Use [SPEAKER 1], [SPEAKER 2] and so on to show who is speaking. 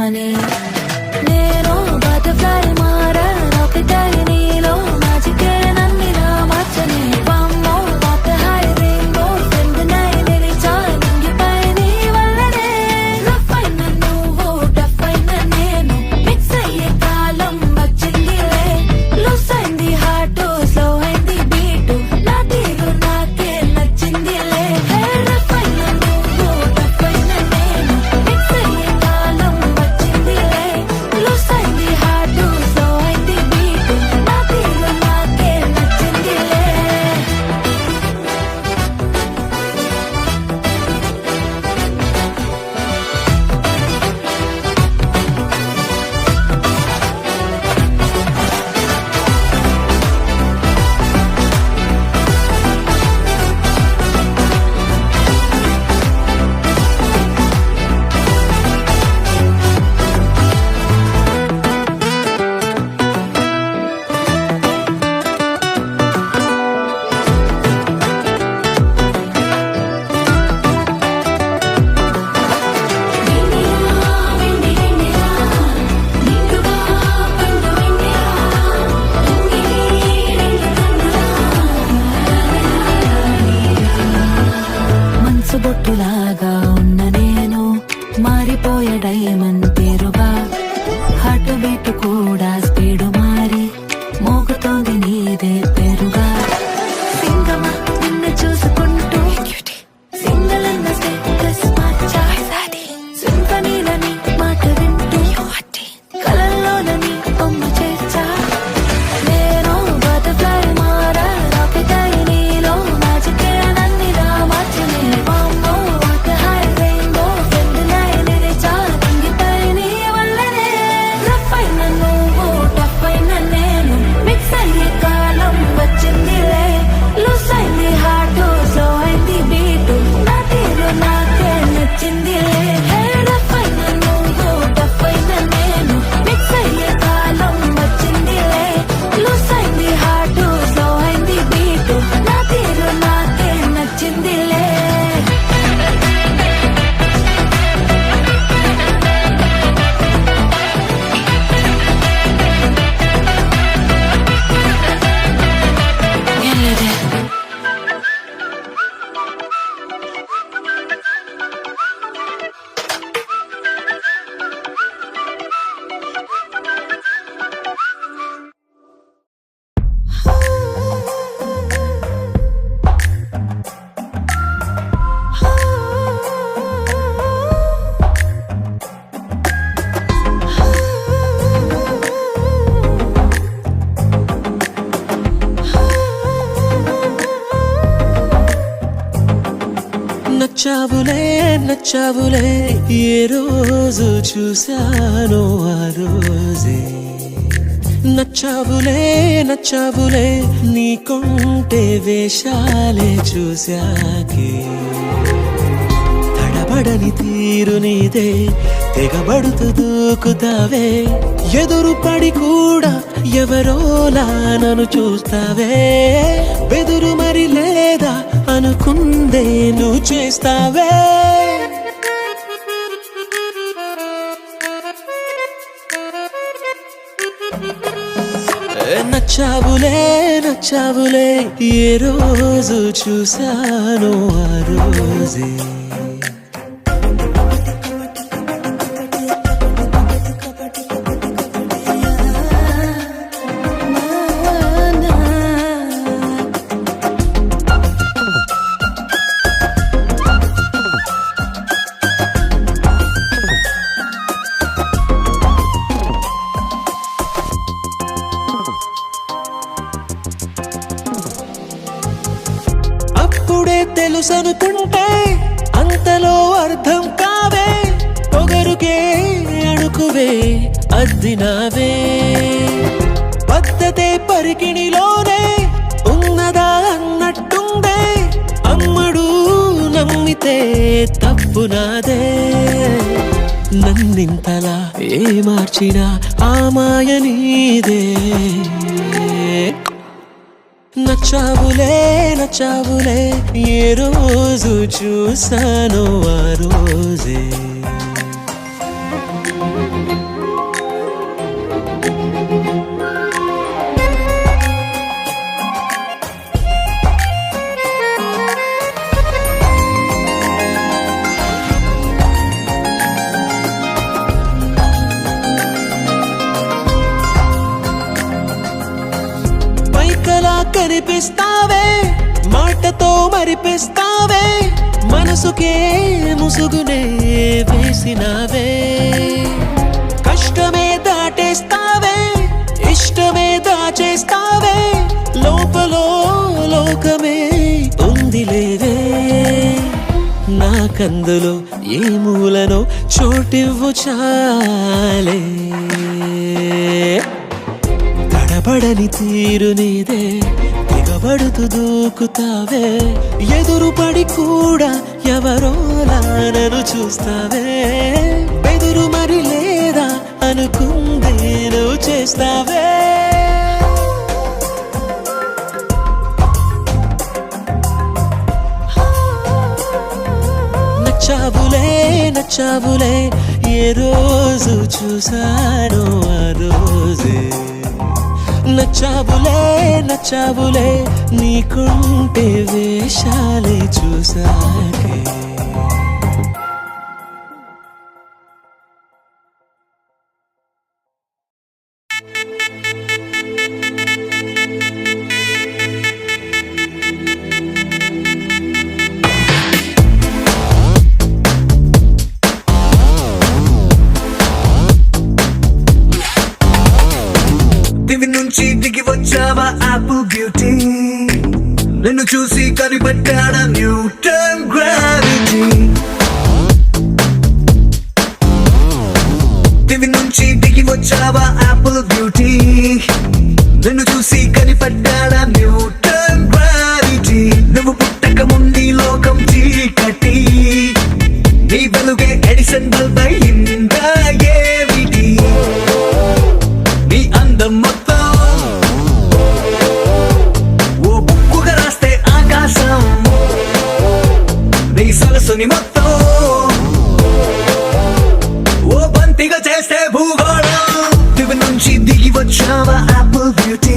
[SPEAKER 1] అని నేను బటర్ఫ్లై మారా రాకెట్ అయి నీలో మ్యాజిక్ నన్నిలా మార్చని వామ్మో వాటర్ హై రెయిన్బో ఫ్రెండ్ నై నిలిచా నింగిపై నీ వల్లనే రఫ్ అయిన నువ్వు టఫ్ అయిన నేను మిక్స్ అయ్యే కాలం వచ్చిందిలే లూస్ అయింది హార్ట్ స్లో అయింది బీట్ నా తీరు నాకే నచ్చిందిలే రఫ్ అయిన నువ్వు టఫ్ అయిన నేను మిక్స్ అయ్యే కాలం వచ్చిందిలే లూస్ అయింది హార్ట్ స్లో అయింది బీట్ నా తీరు నాకే నచ్చిందిలే మనసు బొట్టులాగా ఉన్న నేను మారిపోయే డైమండ్ పేరుగా హార్ట్ బీట్ కూడా స్పీడ్ మారి మోగుతోంది నీదే పేరుగా సింగమా నిన్ను చూసుకుంటూ సింగల్ అన్న స్టేటస్ మార్చాది సింఫనీలని మాట వింటూ కలల్లోనని బొమ్మ చేర్చా నేను బటర్ఫ్లై మారా రాకెట్ అయి నీలో మ్యాజిక్ నన్నిలా మార్చని వామ్మో వాటర్ హై రెయిన్బో ఫ్రెండ్ నై నిలిచా నింగిపై నీ వల్లనే రఫ్ అయిన నువ్వు టఫ్ అయిన నేను మిక్స్ అయ్యే కాలం వచ్చిందిలే లూస్ అయింది హార్ట్ స్లో అయింది బీట్ నా తీరు నాకే నచ్చిందిలే రఫ్ అయిన నువ్వు టఫ్ అయిన నేను మిక్స్ అయ్యే కాలం వచ్చిందిలే లూస్ అయింది హార్ట్ స్లో అయింది బీట్ నా తీరు నాకే నచ్చిందిలే ఎల్లదే
[SPEAKER 2] నచ్చావులే నచ్చావులే ఏ రోజు చూశానో ఆ రోజే నచ్చావులే నచ్చావులే నీకుంటే వేషాలే చూశాకే తడబడని తీరు నీదే తెగబడుతూ దూకుతావే ఎదురు పడి కూడా ఎవరోలా నన్ను చూస్తావే బెదురు మరి లేదా అనుకుందే నువ్వు చేస్తావే నచ్చావులే నచ్చావులే ఏ రోజు చూశానో ఆ రోజే అప్పుడే తెలుసనుకుంటే అంతలో అర్థం కావే పొగరుకే అణుకువే అద్దినావే పద్ధతే పరికిణిలోనే ఉన్నదా అన్నట్టుందే అమ్మడు నమ్మితే తప్పు నాదే నన్నింతలా ఏ మార్చినా ఆ మాయ నీదే నచ్చావులే నచ్చావులే ఏ రోజు చూసానో ఆ రోజే కురిపిస్తావే, మాటతో మరిపిస్తావే, మనసుకే ముసుగునే వేసినావే. కష్టమే దాటేస్తావే, ఇష్టమే దాచేస్తావే, లోపల లోకమే ఉందిలేవే. నాకందులో ఏ మూలనో చోటివ్వు చాలే. తడబడని తీరు నీదే, దిగబడుతూ దూకుతావే, ఎదురుపడి కూడా ఎవరోలా నన్ను చూస్తావే. బెదురు మరి లేదా అనుకుందే నువ్వు చేస్తావే. నచ్చావులే నచ్చావులే, ఏ రోజు చూసానో ఆ రోజే. నచ్చావులే నచ్చావులే, నీకుంటే వేషాలే చూసాకే.
[SPEAKER 3] దివి నుంచి దిగి వచ్చావా ఆపిల్ బ్యూటీ, నిన్ను చూసి కనిపెట్టాడా న్యూటన్ గ్రావిటీ. దివి నుంచి దిగి వచ్చావా ఆపిల్ బ్యూటీ, నిన్ను చూసి కనిపెట్టాడా న్యూటన్ గ్రావిటీ. నువ్వు పుట్టక ముందు లోకం చీకటి, నీ వెలుగే ఎడిసన్ బల్బ్ అయిందా ఏమిటి. నీ అందం మొత్తం ఓ బుక్కుగా రాస్తే ఆకాశం, నీ సరస్సుని మొత్తం ఓ బంతిగా చేస్తే భూగోళం. దివి నుంచి దిగి వచ్చావా ఆపిల్ బ్యూటీ,